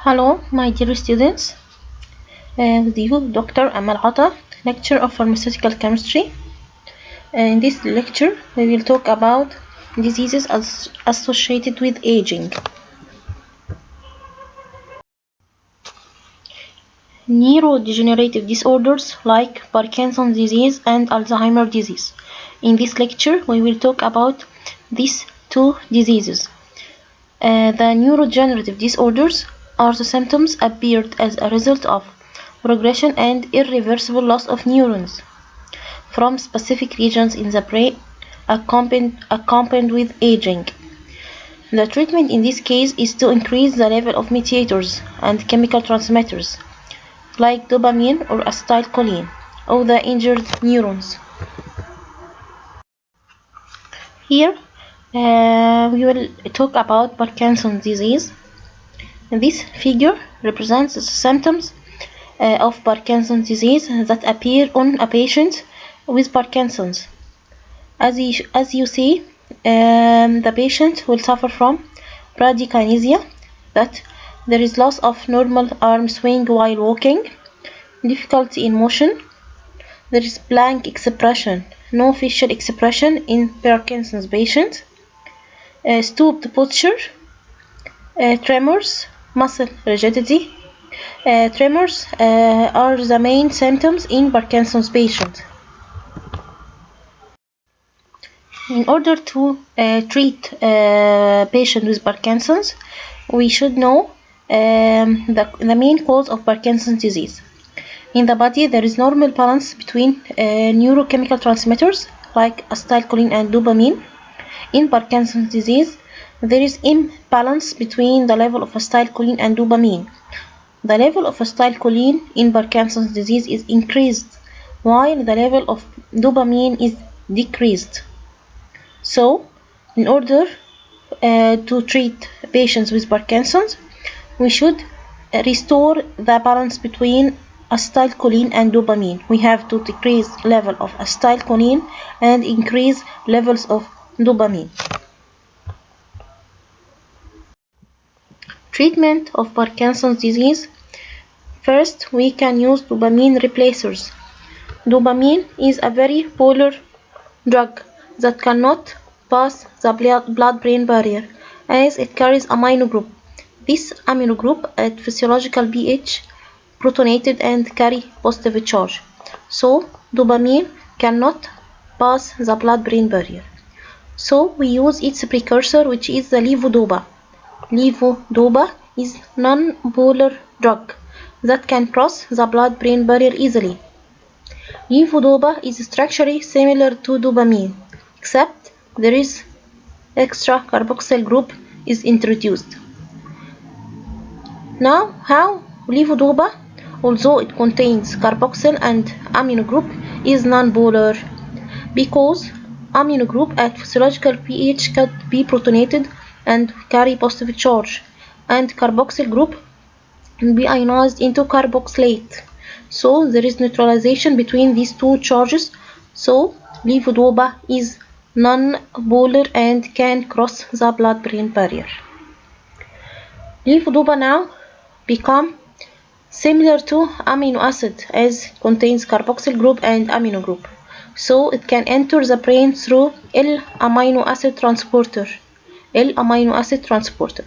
Hello, my dear students. With you, Dr. Amal Atta, lecturer of pharmaceutical chemistry. In this lecture, we will talk about diseases associated with aging. Neurodegenerative disorders like Parkinson's disease and Alzheimer's disease. In this lecture, we will talk about these two diseases. The neurodegenerative disorders are the symptoms appeared as a result of progression and irreversible loss of neurons from specific regions in the brain accompanied with aging. The treatment in this case is to increase the level of mediators and chemical transmitters like dopamine or acetylcholine of the injured neurons. Here we will talk about Parkinson's disease. This figure represents the symptoms of Parkinson's disease that appear on a patient with Parkinson's. As you see, the patient will suffer from bradykinesia, that there is loss of normal arm swing while walking, difficulty in motion, there is blank expression, no facial expression in Parkinson's patient, stooped posture, tremors, muscle rigidity. Tremors are the main symptoms in Parkinson's patient. In order to treat a patient with Parkinson's, we should know the main cause of Parkinson's disease. In the body, there is normal balance between neurochemical transmitters like acetylcholine and dopamine. In Parkinson's disease, there is imbalance between the level of acetylcholine and dopamine. The level of acetylcholine in Parkinson's disease is increased, while the level of dopamine is decreased. So, in order to treat patients with Parkinson's, we should restore the balance between acetylcholine and dopamine. We have to decrease level of acetylcholine and increase levels of dopamine. Treatment of Parkinson's disease. First, we can use dopamine replacers. Dopamine is a very polar drug that cannot pass the blood-brain barrier as it carries amino group. This amino group at physiological pH protonated and carry positive charge. So dopamine cannot pass the blood-brain barrier. So we use its precursor, which is the levodopa. Levodopa is non-polar drug that can cross the blood-brain barrier easily. Levodopa is structurally similar to dopamine, except there is extra carboxyl group is introduced. Now, how levodopa, although it contains carboxyl and amino group, is non-polar? Because amino group at physiological pH can be protonated and carry positive charge, and carboxyl group can be ionized into carboxylate. So there is neutralization between these two charges. So levodopa is non-polar and can cross the blood-brain barrier. Levodopa now become similar to amino acid as contains carboxyl group and amino group. So it can enter the brain through L-amino acid transporter. L-amino acid transporter.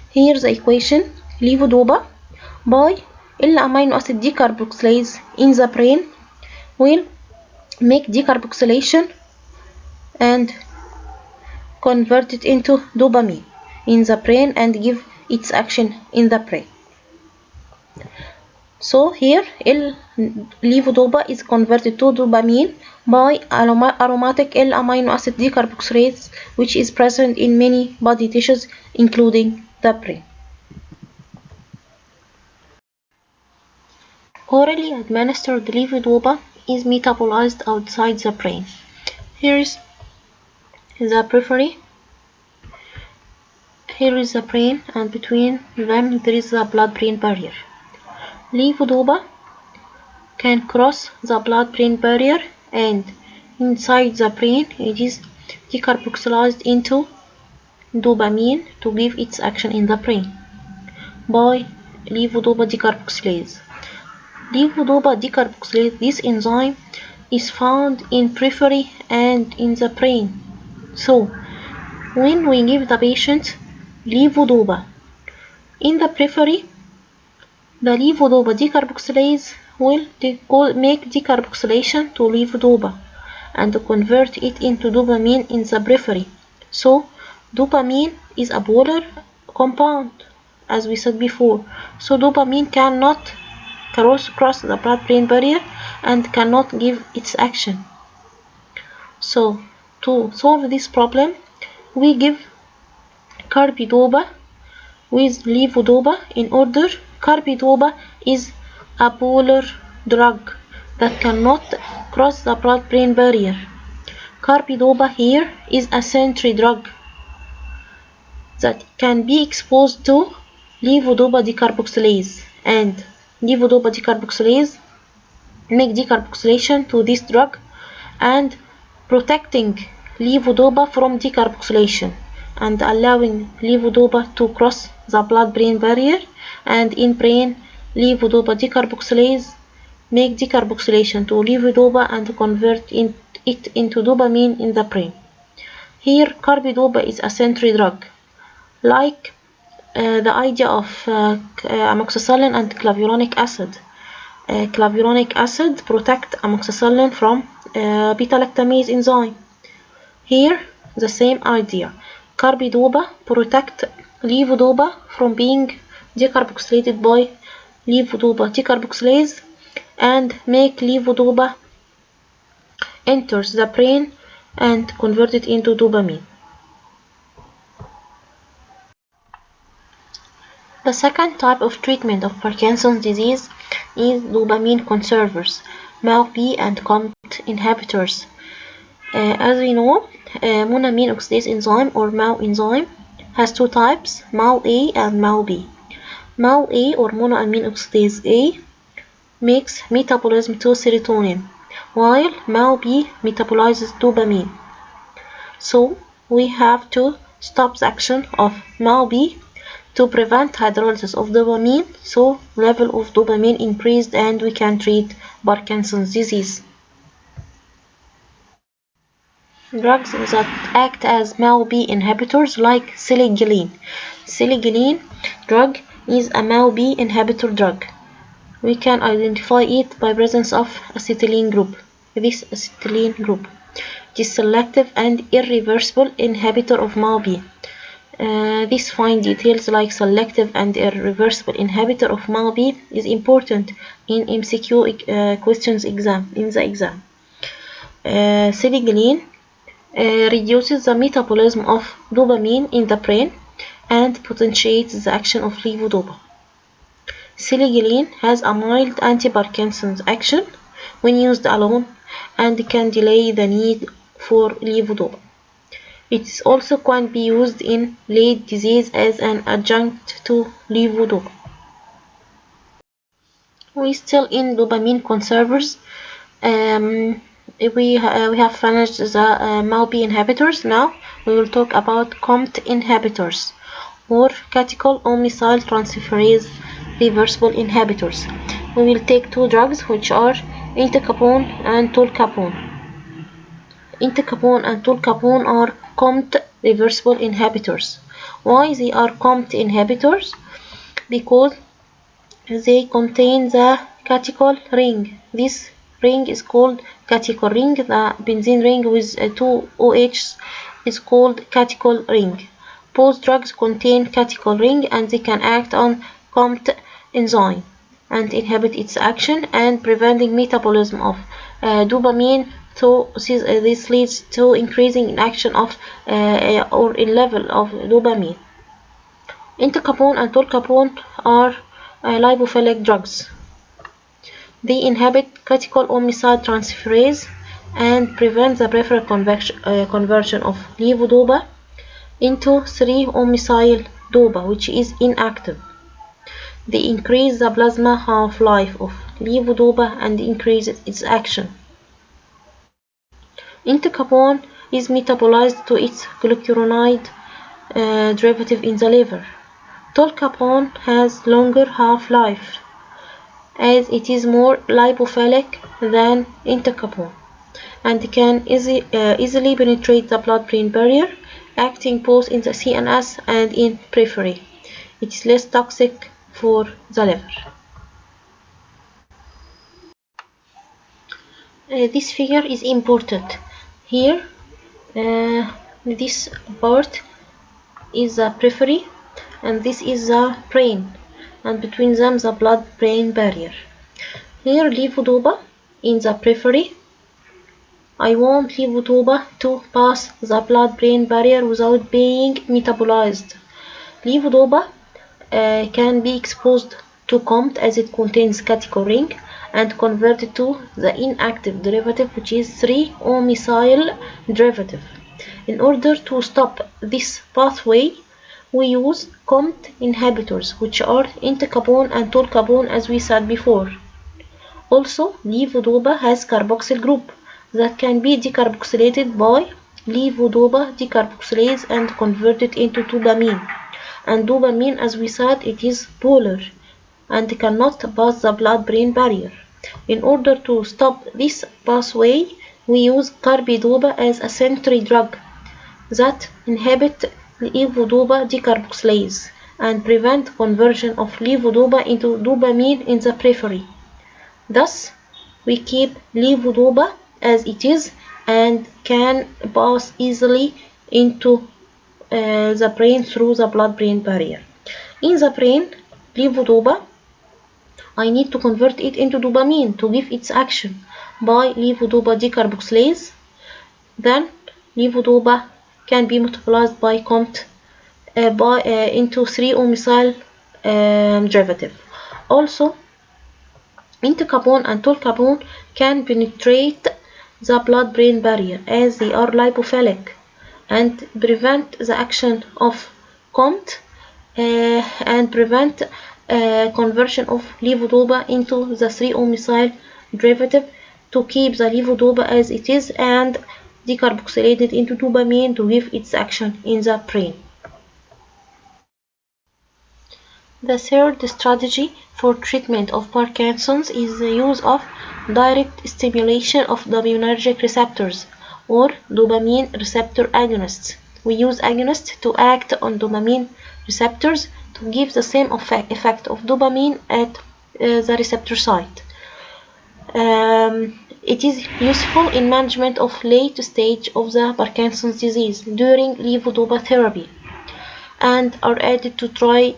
Here's the equation. Levodopa by L-amino acid decarboxylase in the brain will make decarboxylation and convert it into dopamine in the brain and give its action in the brain. So here levodopa is converted to dopamine by aromatic L-amino acid decarboxylase, which is present in many body tissues including the brain. Orally administered levodopa is metabolized outside the brain. Here is the periphery. Here is the brain, and between them there is the blood-brain barrier. Levodopa can cross the blood-brain barrier, and inside the brain it is decarboxylized into dopamine to give its action in the brain by levodopa decarboxylase. Levodopa decarboxylase, this enzyme is found in periphery and in the brain. So, when we give the patient levodopa in the periphery, the levodopa decarboxylase will make decarboxylation to levodopa and convert it into dopamine in the periphery. So, dopamine is a polar compound, as we said before. So, dopamine cannot cross the blood-brain barrier and cannot give its action. So, to solve this problem, we give carbidopa with levodopa. In order, carbidopa is a polar drug that cannot cross the blood-brain barrier. Carbidopa here is a sentry drug that can be exposed to levodopa decarboxylase, and levodopa decarboxylase make decarboxylation to this drug and protecting levodopa from decarboxylation and allowing levodopa to cross the blood-brain barrier, and in brain levodopa decarboxylase make decarboxylation to levodopa and convert it into dopamine in the brain. Here carbidopa is a sentry drug, like the idea of amoxicillin and clavulanic acid. Clavulanic acid protect amoxicillin from beta-lactamase enzyme. Here, the same idea. Carbidopa protect levodopa from being decarboxylated by levodopa decarboxylase and make levodopa enters the brain and convert it into dopamine. The second type of treatment of Parkinson's disease is dopamine conservers, MAO-B and COMT inhibitors. As we know, monoamine oxidase enzyme or MAO enzyme has two types, MAO-A and MAO-B. MAO-A or monoamine oxidase A makes metabolism to serotonin, while MAO-B metabolizes dopamine. So we have to stop the action of MAO-B to prevent hydrolysis of dopamine, so level of dopamine increased and we can treat Parkinson's disease. Drugs that act as MAO-B inhibitors like selegiline. Selegiline drug is a MAO-B inhibitor drug. We can identify it by presence of acetylene group. This acetylene group. It is selective and irreversible inhibitor of MAO-B. These fine details like selective and irreversible inhibitor of MAO-B is important in MCQ questions in the exam. Selegiline reduces the metabolism of dopamine in the brain and potentiates the action of levodopa. Selegiline has a mild anti-Parkinson's action when used alone and can delay the need for levodopa. It also can be used in late disease as an adjunct to levodopa. We still in dopamine conservers. We have finished the MAO-B inhibitors. Now we will talk about COMT inhibitors or catechol-O-methyl transferase reversible inhibitors. We will take two drugs which are entacapone and tolcapone. Entacapone and tolcapone are COMT reversible inhibitors. Why they are COMT inhibitors? Because they contain the catechol ring. This ring is called catechol ring. The benzene ring with two OHs is called catechol ring. Both drugs contain catechol ring and they can act on COMT enzyme and inhibit its action and preventing metabolism of dopamine. So this leads to increasing in action of or in level of dopamine. Entacapone and tolcapone are lipophilic drugs. They inhibit catechol-O-methyl transferase and prevent the peripheral conversion of levodopa into 3-O-methyl-dopa, which is inactive. They increase the plasma half-life of levodopa and increase its action. Entacapone is metabolized to its glucuronide derivative in the liver. Tolcapone has longer half-life as it is more lipophilic than entacapone and can easily penetrate the blood-brain barrier, acting both in the CNS and in periphery. It is less toxic for the liver. This figure is important. Here, this part is the periphery and this is the brain, and between them the blood-brain barrier. Here levodopa in the periphery. I want levodopa to pass the blood-brain barrier without being metabolized. Levodopa can be exposed to COMT as it contains catechol ring and converted to the inactive derivative, which is 3-O-methyl derivative. In order to stop this pathway, we use COMT inhibitors, which are entacapone and tolcapone, as we said before. Also, levodopa has carboxyl group that can be decarboxylated by levodopa decarboxylase and converted into dopamine. And dopamine, as we said, it is polar and cannot pass the blood-brain barrier. In order to stop this pathway, we use carbidopa as a sentry drug that inhibit levodopa decarboxylase and prevent conversion of levodopa into dopamine in the periphery. Thus, we keep levodopa as it is and can pass easily into the brain through the blood-brain barrier. In the brain, levodopa, I need to convert it into dopamine to give its action by levodopa decarboxylase. Then levodopa can be metabolized by COMT into 3-O-methyl derivative. Also, entacapone and tolcapone can penetrate the blood-brain barrier as they are lipophilic and prevent the action of COMT and prevent conversion of levodopa into the 3-O-methyl derivative to keep the levodopa as it is and decarboxylate it into dopamine to give its action in the brain. The third strategy for treatment of Parkinson's is the use of direct stimulation of dopaminergic receptors or dopamine receptor agonists. We use agonists to act on dopamine receptors to give the same effect of dopamine at the receptor site. It is useful in management of late stage of the Parkinson's disease during levodopa therapy and are added to try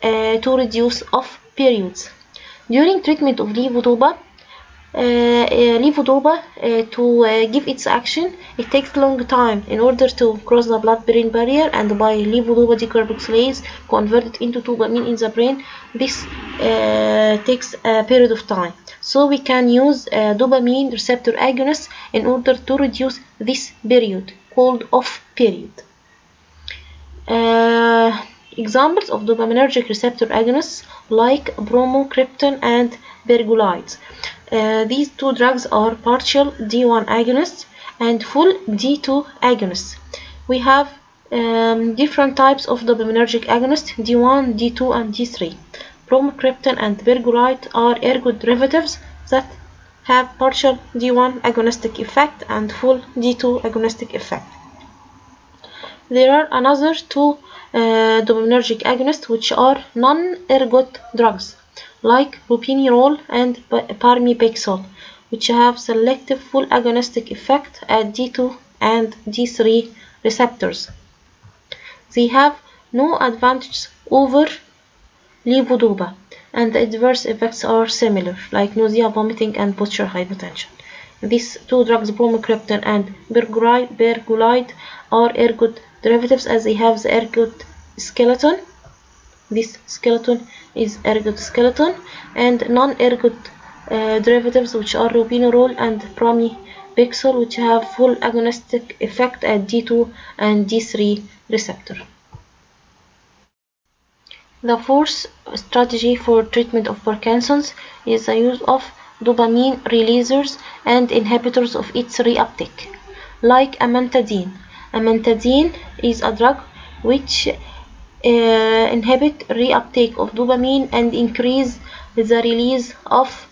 to reduce off periods. During treatment of levodopa, to give its action, it takes a long time in order to cross the blood-brain barrier and by levodopa decarboxylase converted into dopamine in the brain. This takes a period of time. So we can use dopamine receptor agonists in order to reduce this period called off period. Examples of dopaminergic receptor agonists like bromocriptine and pergolide. These two drugs are partial D1 agonists and full D2 agonists. We have different types of dopaminergic agonists, D1, D2, and D3. Bromocriptine and pergolide are ergot derivatives that have partial D1 agonistic effect and full D2 agonistic effect. There are another two dopaminergic agonists which are non-ergot drugs like ropinirole and pramipexole, which have selective full agonistic effect at D2 and D3 receptors. They have no advantage over levodopa, and the adverse effects are similar, like nausea, vomiting, and posture hypotension. These two drugs, bromocriptine and pergolide, are ergot derivatives as they have the ergot skeleton. This skeleton is ergot skeleton, and non-ergot derivatives which are ropinirole and pramipexole, which have full agonistic effect at D2 and D3 receptor. The fourth strategy for treatment of Parkinson's is the use of dopamine releasers and inhibitors of its reuptake, like amantadine. Amantadine is a drug which inhibit reuptake of dopamine and increase the release of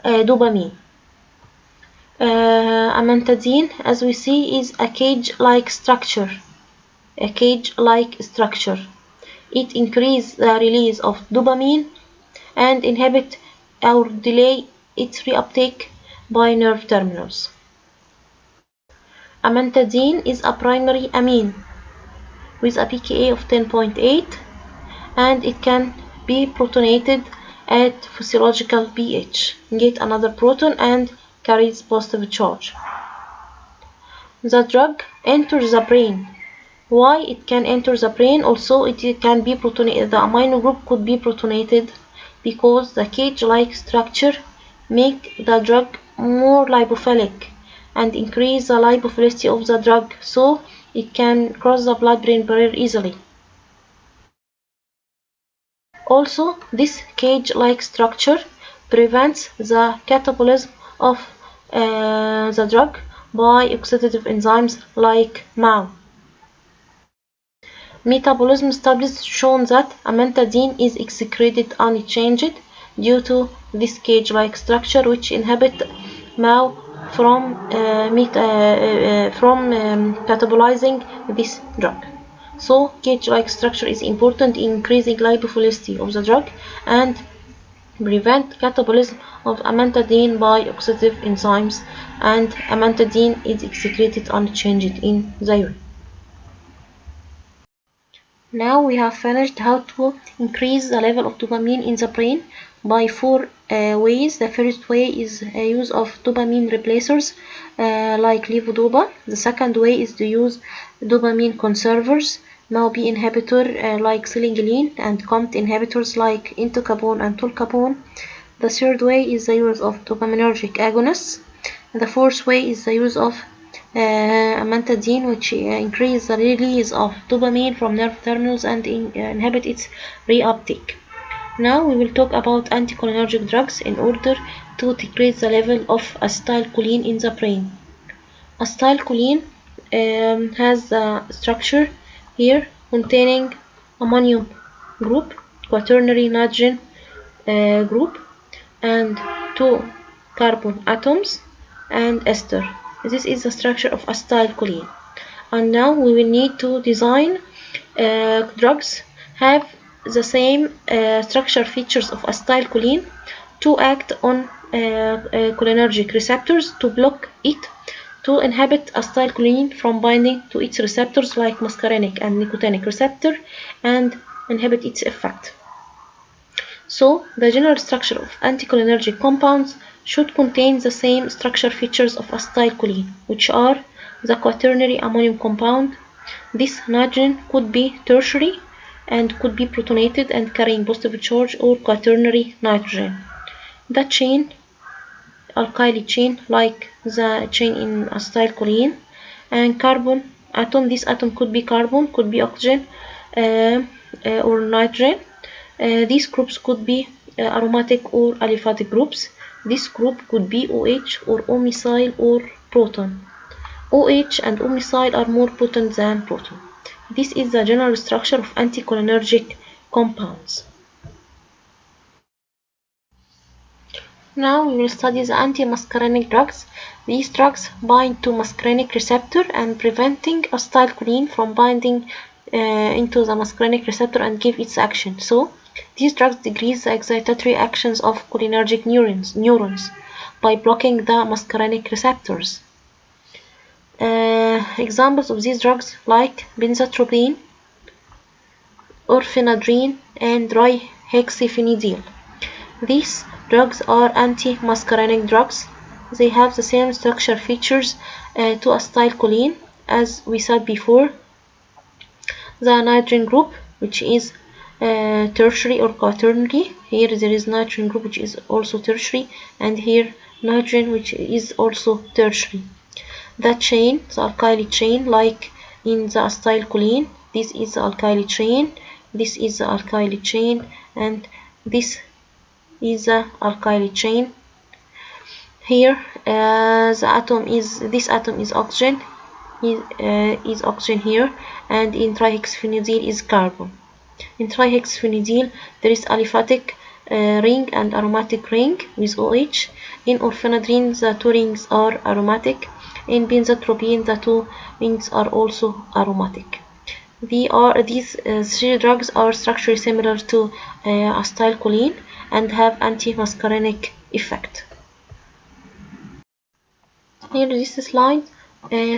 dopamine. Amantadine, as we see, is a cage-like structure. It increases the release of dopamine and inhibit or delay its reuptake by nerve terminals. Amantadine is a primary amine with a pKa of 10.8 and it can be protonated at physiological pH, get another proton and carries positive charge. The drug enters the brain. Why it can enter the brain? Also, it can be protonated. The amino group could be protonated because the cage-like structure make the drug more lipophilic and increase the lipophilicity of the drug, so it can cross the blood-brain barrier easily. Also, this cage-like structure prevents the catabolism of the drug by oxidative enzymes like MAO. Metabolism studies shown that amantadine is excreted unchanged due to this cage-like structure, which inhibit MAO from catabolizing this drug. So, cage-like structure is important in increasing lipophilicity of the drug and prevent catabolism of amantadine by oxidative enzymes, and amantadine is excreted unchanged in the urine. Now we have finished how to increase the level of dopamine in the brain by 4 ways. The first way is use of dopamine replacers like levodopa. The second way is to use dopamine conservers, MAO-B inhibitor like silinguline, and COMT inhibitors like entacapone and tolcapone. The third way is the use of dopaminergic agonists. The fourth way is the use of amantadine, which increase the release of dopamine from nerve terminals and inhibit its reuptake. Now we will talk about anticholinergic drugs in order to decrease the level of acetylcholine in the brain. Acetylcholine has a structure here containing ammonium group, quaternary nitrogen group, and 2 carbon atoms and ester. This is the structure of acetylcholine. And now we will need to design drugs have the same structure features of acetylcholine to act on cholinergic receptors to block it, to inhibit acetylcholine from binding to its receptors like muscarinic and nicotinic receptor and inhibit its effect. So, the general structure of anticholinergic compounds should contain the same structure features of acetylcholine, which are the quaternary ammonium compound. This nitrogen could be tertiary and could be protonated and carrying positive charge, or quaternary nitrogen. The chain, alkyl chain, like the chain in acetylcholine, and carbon atom. This atom could be carbon, could be oxygen, or nitrogen. These groups could be aromatic or aliphatic groups. This group could be OH or O-methyl or proton. OH and O-methyl are more potent than proton. This is the general structure of anticholinergic compounds. Now we will study the anti-muscarinic drugs. These drugs bind to muscarinic receptor and preventing acetylcholine from binding into the muscarinic receptor and give its action. So, these drugs decrease the excitatory actions of cholinergic neurons by blocking the muscarinic receptors. Examples of these drugs like benzatropine, orphenadrine, and trihexyphenidyl. These drugs are anti-muscarinic drugs. They have the same structure features to acetylcholine as we said before. The nitrogen group, which is tertiary or quaternary. Here there is nitrogen group which is also tertiary, and here nitrogen which is also tertiary. The chain, the alkyl chain, like in the acetylcholine, this is the alkyl chain, this is the alkyl chain, and this is the alkyl chain. Here this atom is oxygen, is oxygen here, and in trihexyphenidyl is carbon. In trihexyphenidyl, there is aliphatic ring and aromatic ring with OH. In orphanadrine, the two rings are aromatic. In benzatropine, the two rings are also aromatic. These three drugs are structurally similar to acetylcholine and have anti-muscarinic effect. Here this slide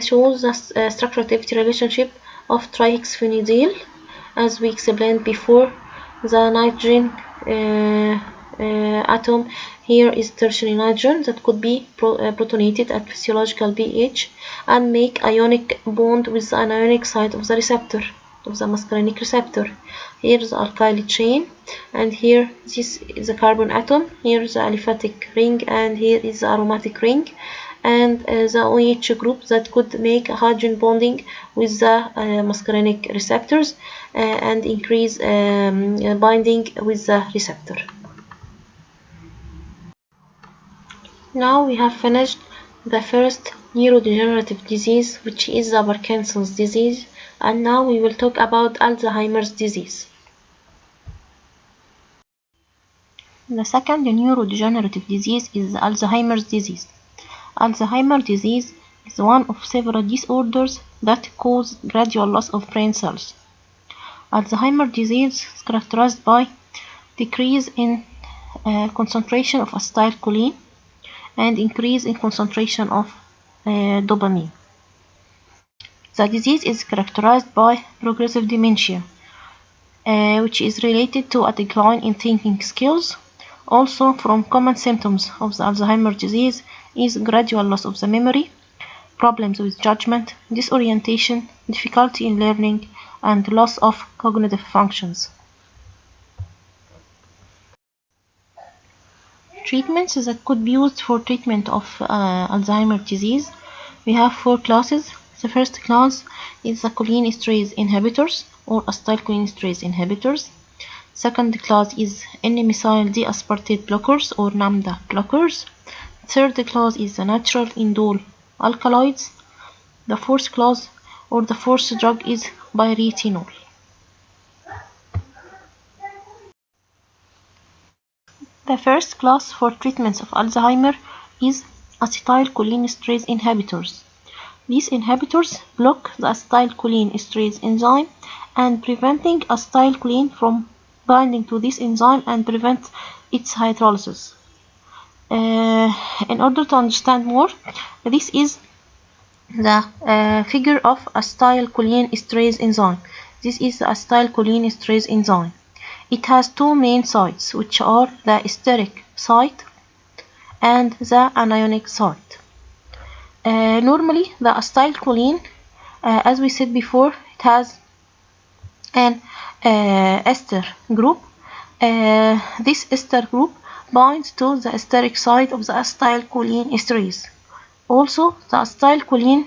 shows the structure activity relationship of trihexyphenidyl. As we explained before, the nitrogen atom here is tertiary nitrogen that could be protonated at physiological pH and make ionic bond with the anionic site of the receptor, of the muscarinic receptor. Here is the alkyl chain, and here this is the carbon atom, here is the aliphatic ring, and here is the aromatic ring, and the OH group that could make hydrogen bonding with the muscarinic receptors and increase binding with the receptor. Now we have finished the first neurodegenerative disease, which is the Parkinson's disease, and now we will talk about Alzheimer's disease. The second neurodegenerative disease is Alzheimer's disease. Alzheimer's disease is one of several disorders that cause gradual loss of brain cells. Alzheimer's disease is characterized by decrease in concentration of acetylcholine and increase in concentration of dopamine. The disease is characterized by progressive dementia, which is related to a decline in thinking skills. Also, from common symptoms of the Alzheimer's disease is gradual loss of the memory, problems with judgment, disorientation, difficulty in learning, and loss of cognitive functions. Treatments that could be used for treatment of Alzheimer's disease. We have four classes. The first class is the cholinesterase inhibitors or acetylcholinesterase inhibitors. Second class is N-methyl D-aspartate blockers or NAMDA blockers. Third class is the natural indole alkaloids. The fourth class or the fourth drug is pyretinol. The first class for treatments of Alzheimer is acetylcholinesterase inhibitors. These inhibitors block the acetylcholinesterase enzyme and preventing acetylcholine from binding to this enzyme and prevent its hydrolysis. In order to understand more, this is the figure of acetylcholinesterase enzyme. This is the acetylcholinesterase enzyme. It has two main sites, which are the esteric site and the anionic site. Normally, the acetylcholine, as we said before, it has an ester group. This ester group binds to the esteric site of the acetylcholinesterase. Also, the acetylcholine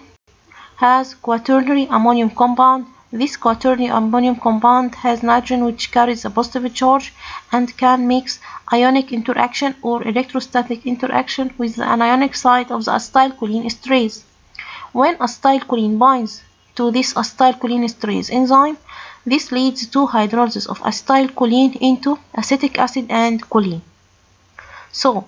has quaternary ammonium compound. This quaternary ammonium compound has nitrogen which carries a positive charge and can mix ionic interaction or electrostatic interaction with the anionic site of the acetylcholinesterase. When acetylcholine binds to this acetylcholinesterase enzyme, this leads to hydrolysis of acetylcholine into acetic acid and choline. So,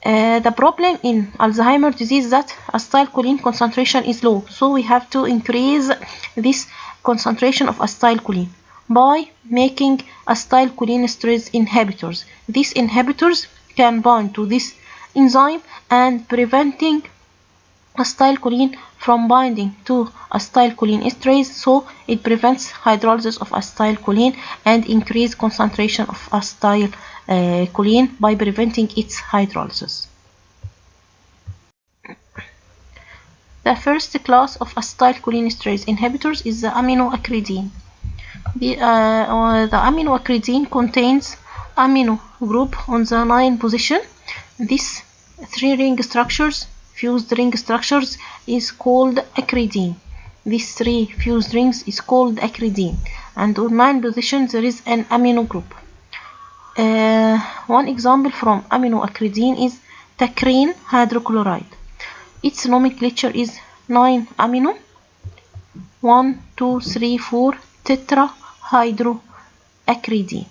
the problem in Alzheimer's disease is that acetylcholine concentration is low, so we have to increase this concentration of acetylcholine by making acetylcholinesterase inhibitors. These inhibitors can bind to this enzyme and preventing acetylcholine from binding to acetylcholinesterase, so it prevents hydrolysis of acetylcholine and increase concentration of acetylcholine by preventing its hydrolysis. The first class of acetylcholinesterase inhibitors is the aminoacridine. The aminoacridine contains amino group on the 9 position. These 3 ring structures, fused ring structures, is called acridine. These 3 fused rings is called acridine, and on 9 positions there is an amino group. One example from aminoacridine is tacrine hydrochloride. Its nomenclature is 9 amino 1, 2, 3, 4 tetrahydro acridine.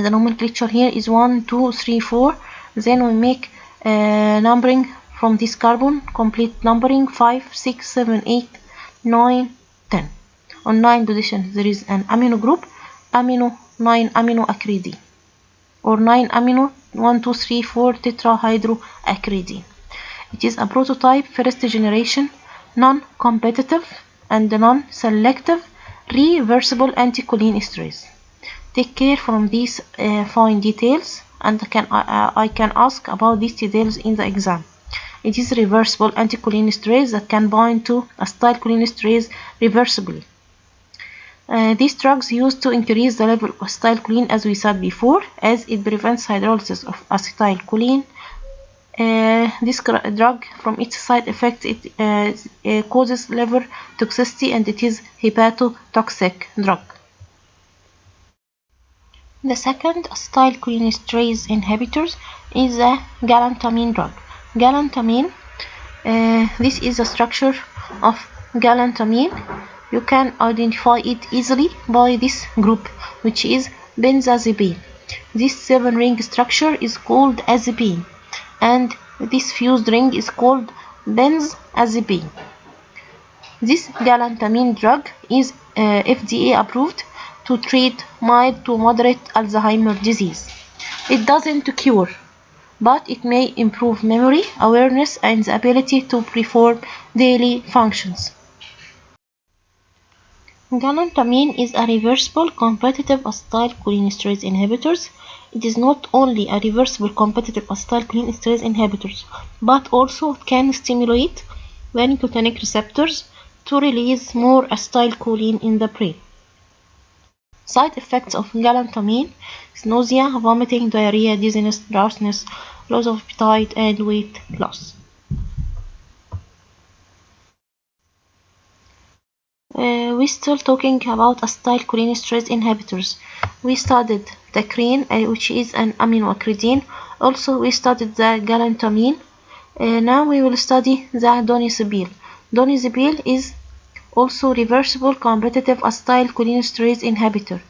The nomenclature here is 1, 2, 3, 4. Then we make numbering from this carbon, complete numbering 5, 6, 7, 8, 9, 10. On 9 position there is an amino group, 9 amino acridine, or 9 amino 1, 2, 3, 4 tetrahydroacridine. It is a prototype first generation, non-competitive and non-selective reversible anticholine esterase. Take care from these fine details, and I can ask about these details in the exam. It is reversible anticholine esterase that can bind to acetylcholine esterase reversibly. These drugs used to increase the level of acetylcholine, as we said before, as it prevents hydrolysis of acetylcholine. This drug, from its side effects, it causes liver toxicity, and it is hepatotoxic drug. The second acetylcholinesterase inhibitors is the galantamine drug. Galantamine, this is a structure of galantamine. You can identify it easily by this group, which is benzazepine. This 7-ring structure is called azepine, and this fused ring is called benzazepine. This galantamine drug is FDA approved to treat mild to moderate Alzheimer's disease. It doesn't cure, but it may improve memory, awareness, and the ability to perform daily functions. Galantamine is a reversible competitive acetylcholinesterase inhibitor. It is not only a reversible competitive acetylcholinesterase inhibitor, but also can stimulate the nicotinic receptors to release more acetylcholine in the brain. Side effects of galantamine is nausea, vomiting, diarrhea, dizziness, drowsiness, loss of appetite, and weight loss. We're still talking about acetylcholinesterase inhibitors. We studied tacrine, which is an aminoacridine. Also, we studied the galantamine. Now we will study the donizebel. Donizebel is also reversible competitive acetylcholinesterase inhibitor.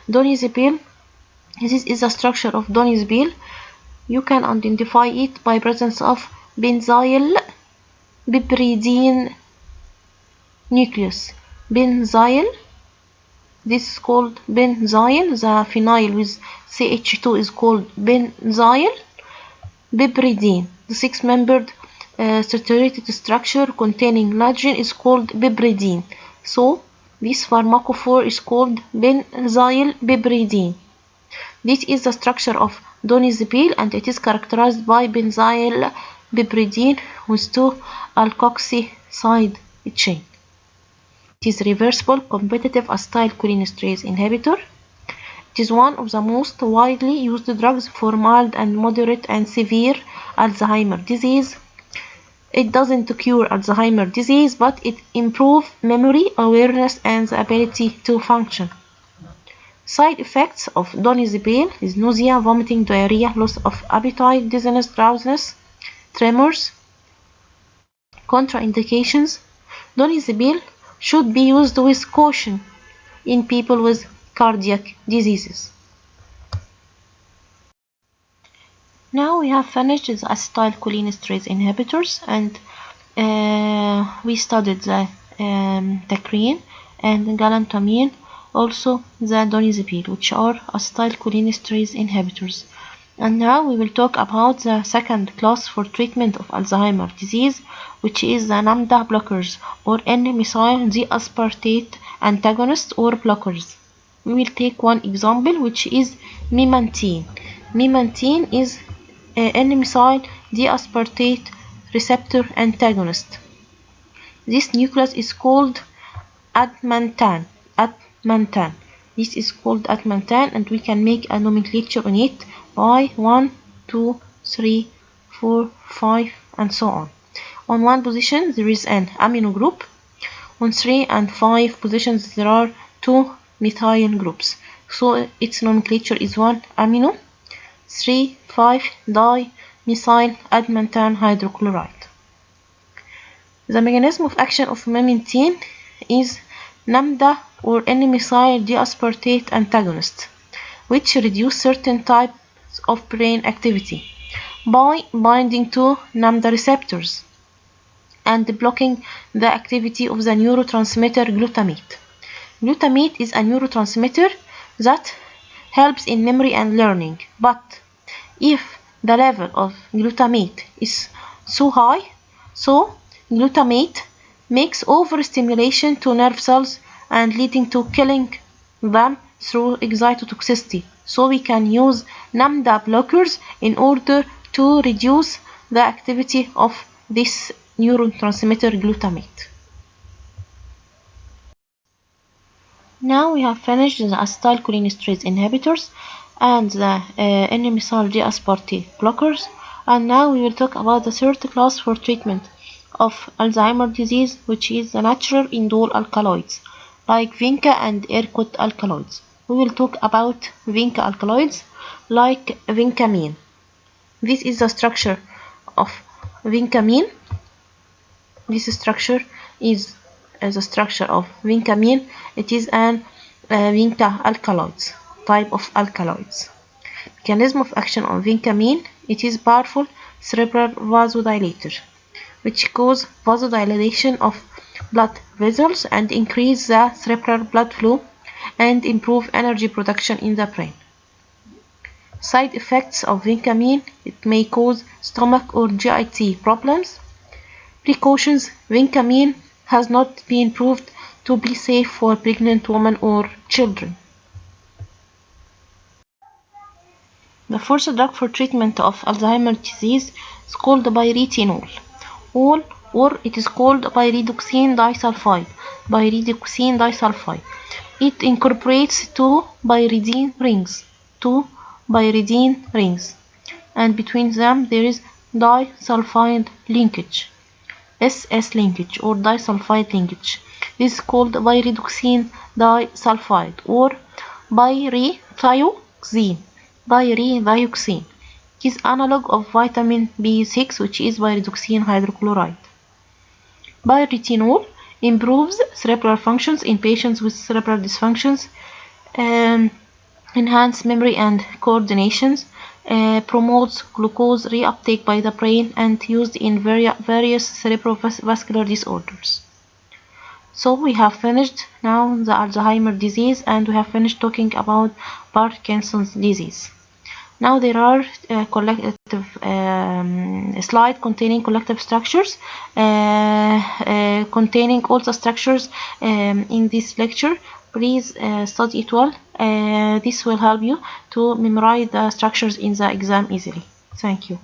Donizebel, this is a structure of donizebel. You can identify it by presence of benzyl piperidine nucleus. Benzyl, this is called benzyl. The phenyl with CH2 is called benzyl piperidine. The 6-membered saturated structure containing nitrogen is called piperidine. So this pharmacophore is called benzyl piperidine. This is the structure of donizebel, and it is characterized by benzyl piperidine with 2 alkoxy side chain. It is reversible competitive acetylcholinesterase inhibitor. It is one of the most widely used drugs for mild and moderate and severe Alzheimer's disease. It doesn't cure Alzheimer's disease, but it improves memory, awareness, and the ability to function. Side effects of donizebel is nausea, vomiting, diarrhea, loss of appetite, dizziness, drowsiness, tremors. Contraindications: donizebel should be used with caution in people with cardiac diseases. Now we have finished the acetylcholinesterase inhibitors, and we studied the tacrine and galantamine, also the donizebel, which are acetylcholinesterase inhibitors. And now we will talk about the second class for treatment of Alzheimer's disease, which is the NAMDA blockers, or N-methyl D-aspartate antagonist or blockers. We will take one example, which is memantine. Memantine is N-methyl D-aspartate receptor antagonist. This nucleus is called atmantan. This is called atmantan, and we can make a nomenclature on it by 1, 2, 3, 4, 5, and so on. On 1 position there is an amino group. On 3 and 5 positions there are 2 methyl groups. So its nomenclature is 1 amino, 3, 5 dimethyl atmantan hydrochloride. The mechanism of action of memantine is NAMDA or N-methyl D-aspartate antagonist, which reduce certain types of brain activity by binding to NAMDA receptors and blocking the activity of the neurotransmitter glutamate. Glutamate is a neurotransmitter that helps in memory and learning, but if the level of glutamate is so high, so glutamate makes overstimulation to nerve cells and leading to killing them through excitotoxicity. So we can use NAMDA blockers in order to reduce the activity of this neurotransmitter glutamate. Now we have finished the acetylcholinesterase inhibitors and the N-methyl D-aspartate blockers, and now we will talk about the third class for treatment of Alzheimer's disease, which is the natural indole alkaloids like vinca and ERCOT alkaloids. We will talk about vinca alkaloids like vincamine. This is the structure of vincamine. This structure is the structure of vincamine. It is an vinca alkaloids, type of alkaloids. Mechanism of action of vincamine. It is powerful cerebral vasodilator, which cause vasodilation of blood vessels and increase the cerebral blood flow and improve energy production in the brain. Side effects of vincamine. It may cause stomach or GIT problems. Precautions. Vincamine has not been proved to be safe for pregnant women or children. The fourth drug for treatment of Alzheimer's disease is called pyretinol, or it is called pyridoxine disulfide. Pyridoxine disulfide. It incorporates two pyridine rings, and between them there is disulfide linkage. SS linkage or disulfide linkage. This is called pyridoxine disulfide or pyritioxine. Pyridioxine. It is analog of vitamin B6, which is pyridoxine hydrochloride. Pyretinol improves cerebral functions in patients with cerebral dysfunctions, enhance memory and coordinations, promotes glucose reuptake by the brain, and used in various cerebrovascular disorders. So we have finished now the Alzheimer's disease, and we have finished talking about Parkinson's disease. Now there are collective slide containing collective structures, containing all the structures in this lecture. Please study it well. This will help you to memorize the structures in the exam easily. Thank you.